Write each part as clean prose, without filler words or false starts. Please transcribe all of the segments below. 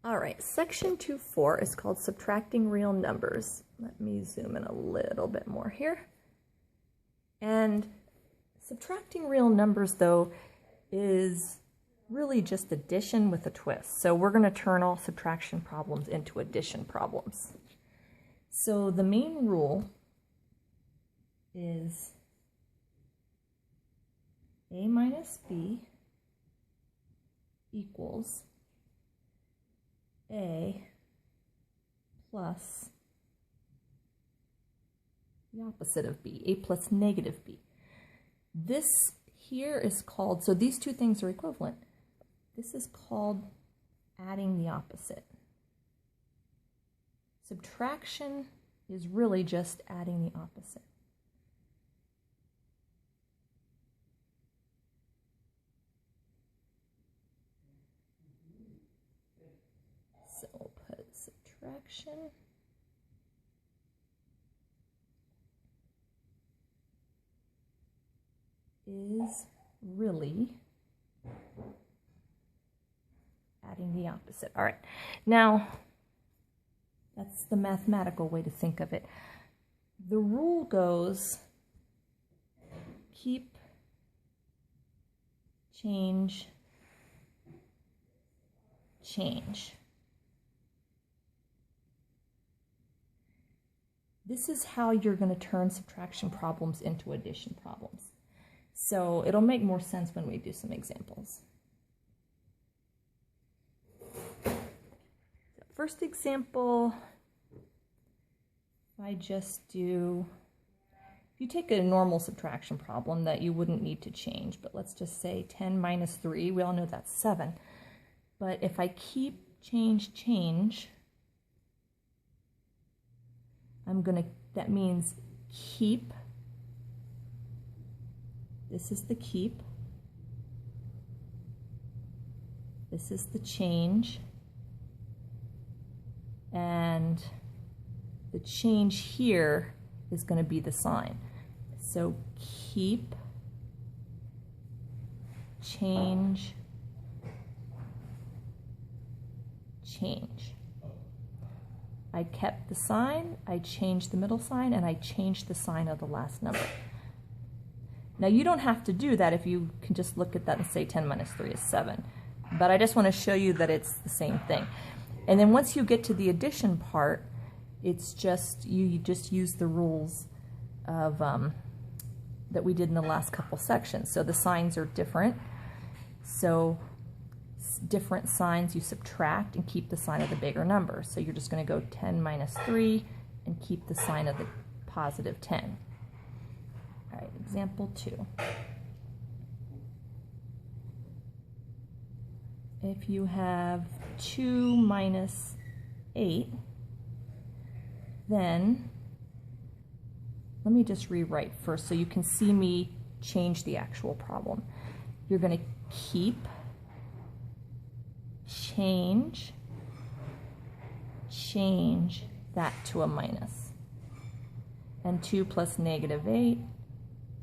All right, section 2.4 is called subtracting real numbers. Let me zoom in a little bit more here. And subtracting real numbers, though, is really just addition with a twist. So we're going to turn all subtraction problems into addition problems. So the main rule is A minus B equals A plus the opposite of B, A plus negative B. This here is called, so these two things are equivalent. This is called adding the opposite. Subtraction is really just adding the opposite. So we'll put subtraction is really adding the opposite. All right, now that's the mathematical way to think of it. The rule goes keep, change, change. This is how you're going to turn subtraction problems into addition problems. So it'll make more sense when we do some examples. First example, if I just do, if you take a normal subtraction problem that you wouldn't need to change, but let's just say 10 minus 3, we all know that's 7. But if I keep, change, change, that means keep, this is the keep, this is the change, and the change here is going to be the sign. So keep, change, change. I kept the sign, I changed the middle sign, and I changed the sign of the last number. Now you don't have to do that if you can just look at that and say 10 minus 3 is 7. But I just want to show you that it's the same thing. And then once you get to the addition part, it's just, you just use the rules of that we did in the last couple sections. So the signs are different. So different signs you subtract and keep the sign of the bigger number. So you're just going to go 10 minus 3 and keep the sign of the positive 10. All right, example 2. If you have 2 minus 8, then let me just rewrite first so you can see me change the actual problem. You're going to keep, change, change that to a minus. And 2 plus negative 8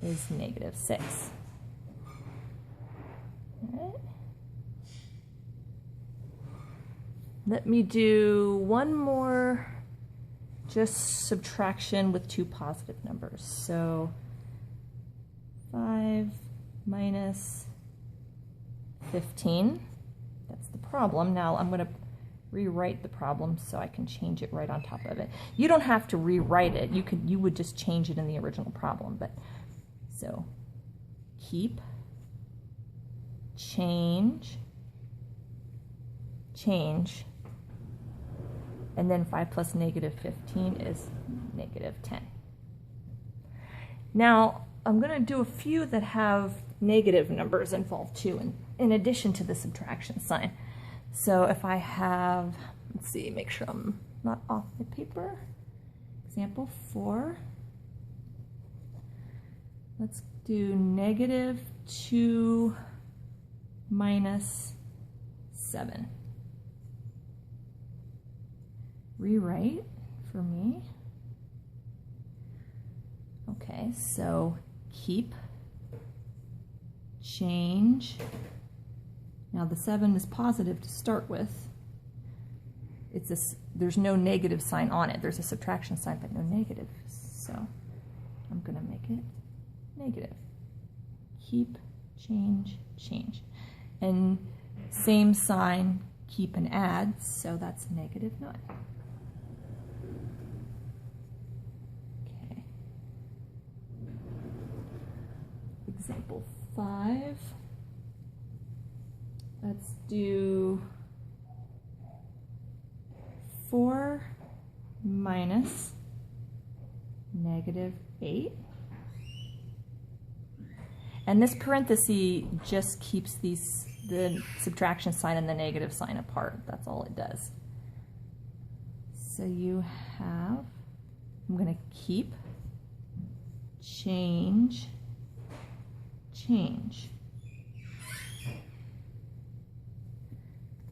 is negative 6. All right. Let me do one more, just subtraction with two positive numbers. So 5 minus 15, that's the problem. Now I'm going to rewrite the problem so I can change it right on top of it. You don't have to rewrite it. You would just change it in the original problem. But so keep, change, change, and then 5 plus negative 15 is negative 10. Now, I'm going to do a few that have negative numbers involved too, in addition to the subtraction sign. So if I have, let's see, make sure I'm not off the paper. Example 4. Let's do negative 2 minus 7. Rewrite for me. Okay, so keep, change. Now the 7 is positive to start with, there's no negative sign on it. There's a subtraction sign, but no negative. So I'm going to make it negative. Keep, change, change. And same sign, keep and add, so that's -9. Okay. Example 5. Let's do 4 minus -8. And this parenthesis just keeps the subtraction sign and the negative sign apart. That's all it does. So you have, I'm going to keep, change, change.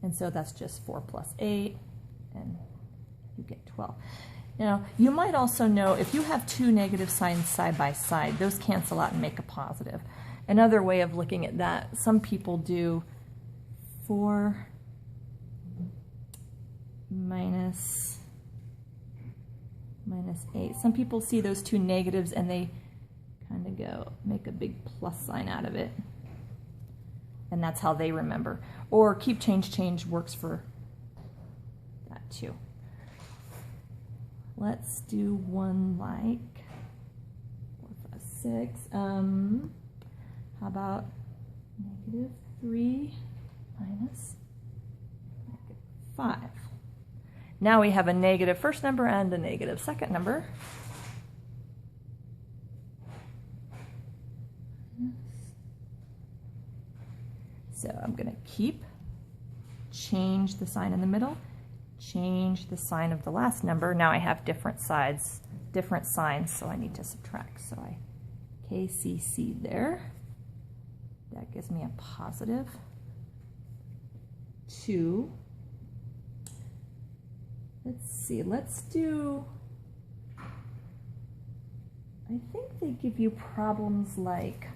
And so that's just 4 plus 8, and you get 12. Now, you might also know if you have two negative signs side by side, those cancel out and make a positive. Another way of looking at that, some people do 4 minus 8. Some people see those two negatives and they kind of go, make a big plus sign out of it. And that's how they remember. Or keep, change, change works for that too. Let's do one like 4, 5, 6. How about -3 minus -5? Now we have a negative first number and a negative second number. So I'm going to keep, change the sign in the middle, change the sign of the last number. Now I have different sides, different signs, so I need to subtract. So I KCC there. That gives me a positive 2. Let's see, let's do, I think they give you problems like,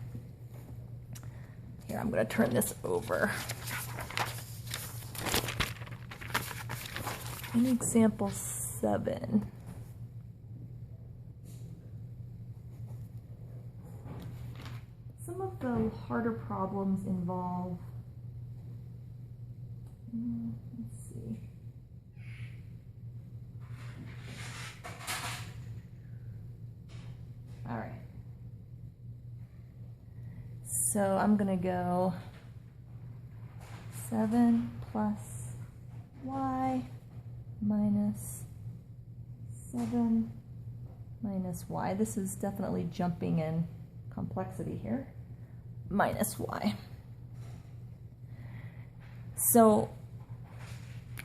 here, I'm going to turn this over. In example 7, some of the harder problems involve, let's see. All right. So I'm going to go 7 plus y minus 7 minus y. This is definitely jumping in complexity here. Minus y. So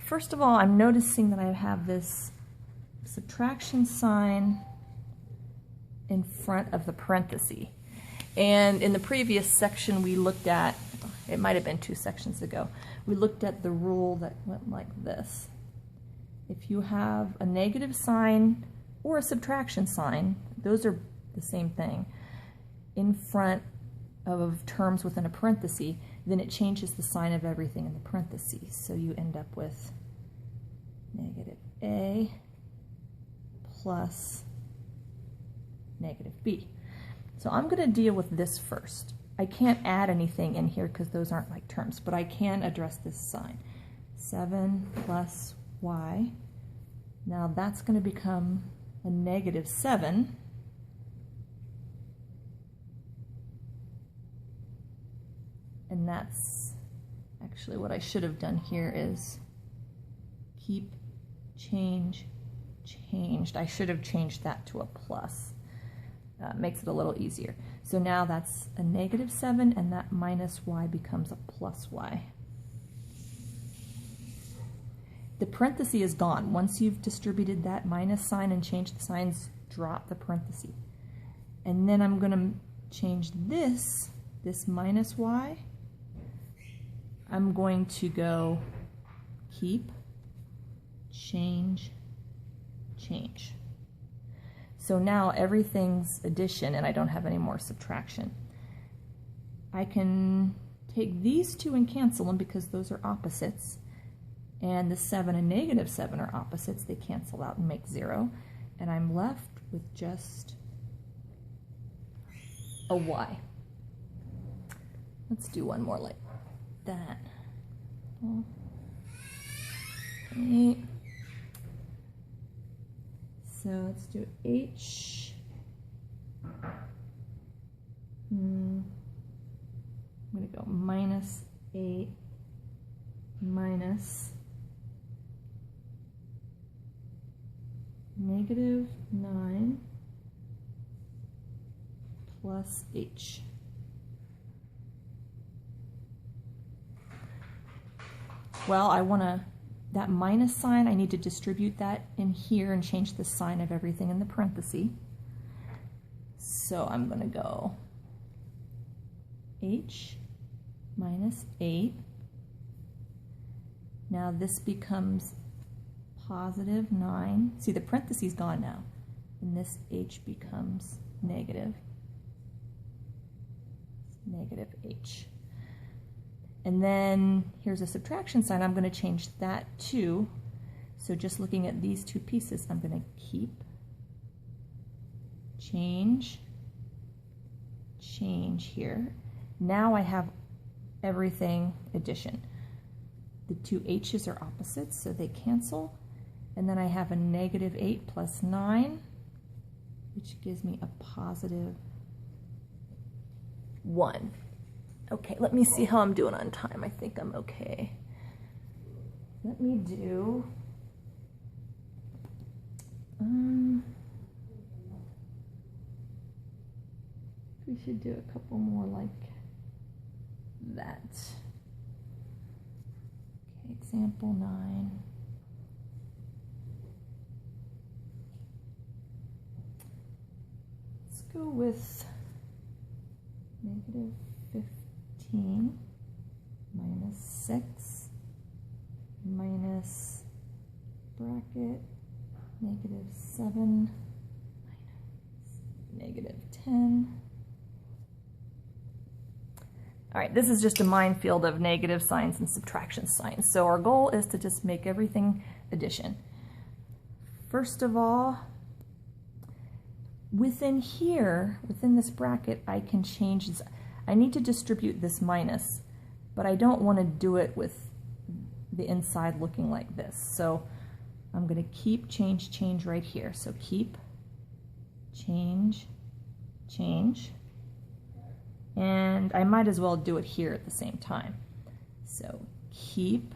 first of all, I'm noticing that I have this subtraction sign in front of the parenthesis. And in the previous section we looked at, it might have been 2 sections ago, we looked at the rule that went like this. If you have a negative sign or a subtraction sign, those are the same thing, in front of terms within a parenthesis, then it changes the sign of everything in the parentheses. So you end up with -a plus -b. So I'm going to deal with this first. I can't add anything in here because those aren't like terms, but I can address this sign. 7 plus y. Now that's going to become a -7. And that's actually what I should have done here is keep, change, changed. I should have changed that to a plus. Makes it a little easier. So now that's a -7 and that minus y becomes a plus y. The parenthesis is gone. Once you've distributed that minus sign and changed the signs, drop the parenthesis. And then I'm going to change this minus y. I'm going to go keep, change, change. So now everything's addition and I don't have any more subtraction. I can take these two and cancel them because those are opposites. And the 7 and negative 7 are opposites. They cancel out and make 0. And I'm left with just a y. Let's do one more like that. Okay. So let's do h. I'm going to go minus 8 minus negative 9 plus h. Well, I want to, that minus sign, I need to distribute that in here and change the sign of everything in the parenthesis. So I'm going to go h minus 8. Now this becomes positive 9. See, the parenthesis is gone now. And this h becomes negative h. And then here's a subtraction sign. I'm going to change that too. So just looking at these two pieces, I'm going to keep, change here. Now I have everything addition. The two h's are opposites, so they cancel. And then I have a negative 8 plus 9, which gives me a positive 1. Okay, let me see how I'm doing on time. I think I'm okay. Let me do, we should do a couple more like that. Okay, example 9. Let's go with negative 15 minus 6 minus bracket negative 7 minus negative 10. All right, this is just a minefield of negative signs and subtraction signs. So our goal is to just make everything addition. First of all, within here, within this bracket, I can change this. I need to distribute this minus, but I don't want to do it with the inside looking like this. So I'm going to keep, change right here. So keep, change. And I might as well do it here at the same time. So keep,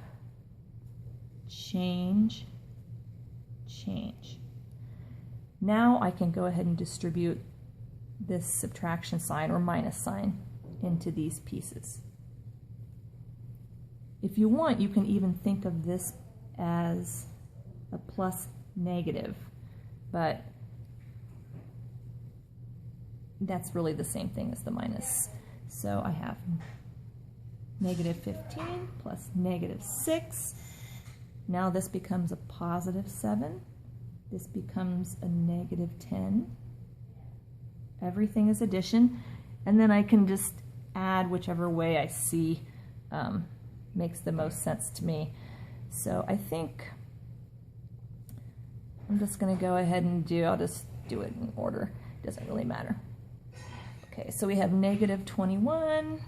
change. Now I can go ahead and distribute this subtraction sign or minus sign into these pieces. If you want, you can even think of this as a plus negative, but that's really the same thing as the minus. So I have negative 15 plus negative 6. Now this becomes a positive 7. This becomes a negative 10. Everything is addition. And then I can just add whichever way I see makes the most sense to me. So I think I'm just going to go ahead and I'll just do it in order. It doesn't really matter. Okay, so we have negative 21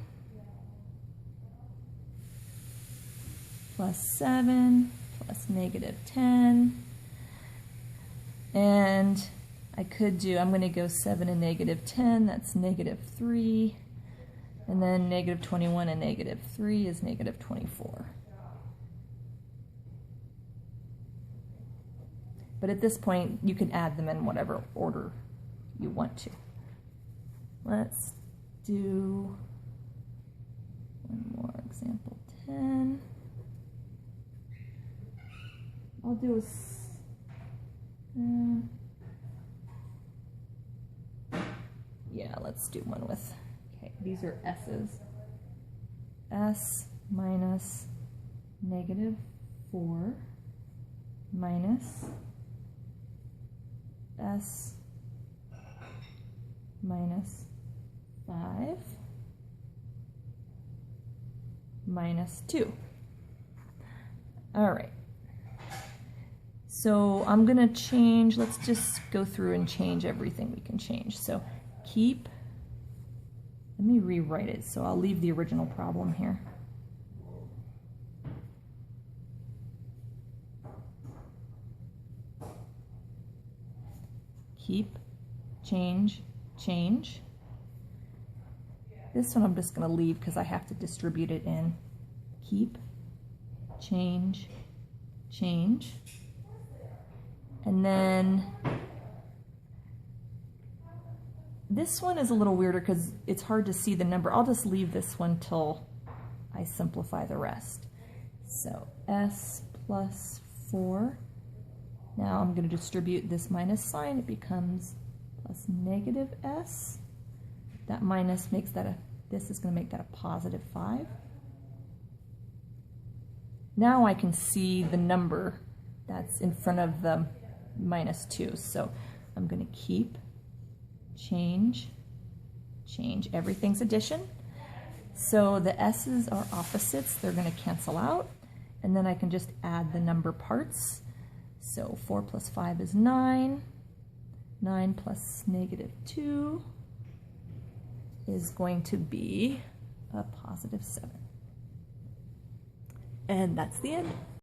plus 7 plus negative 10. And I could do, I'm going to go 7 and negative 10, that's negative 3. And then negative 21 and negative 3 is negative 24. But at this point, you can add them in whatever order you want to. Let's do one more, example 10. I'll do yeah, let's do one with, okay, these are S's. S minus negative 4 minus S minus 5 minus 2. All right. So I'm going to change, let's just go through and change everything we can change. So keep, let me rewrite it. So I'll leave the original problem here. Keep, change, change. This one I'm just going to leave because I have to distribute it in. Keep, change, change. And then this one is a little weirder because it's hard to see the number. I'll just leave this one till I simplify the rest. So s plus 4. Now I'm going to distribute this minus sign. It becomes plus negative s. That minus makes that a, this is going to make that a positive 5. Now I can see the number that's in front of the minus 2. So I'm going to keep, change, change. Everything's addition. So the s's are opposites. They're going to cancel out. And then I can just add the number parts. So 4 plus 5 is 9. 9 plus negative 2 is going to be a positive 7. And that's the end.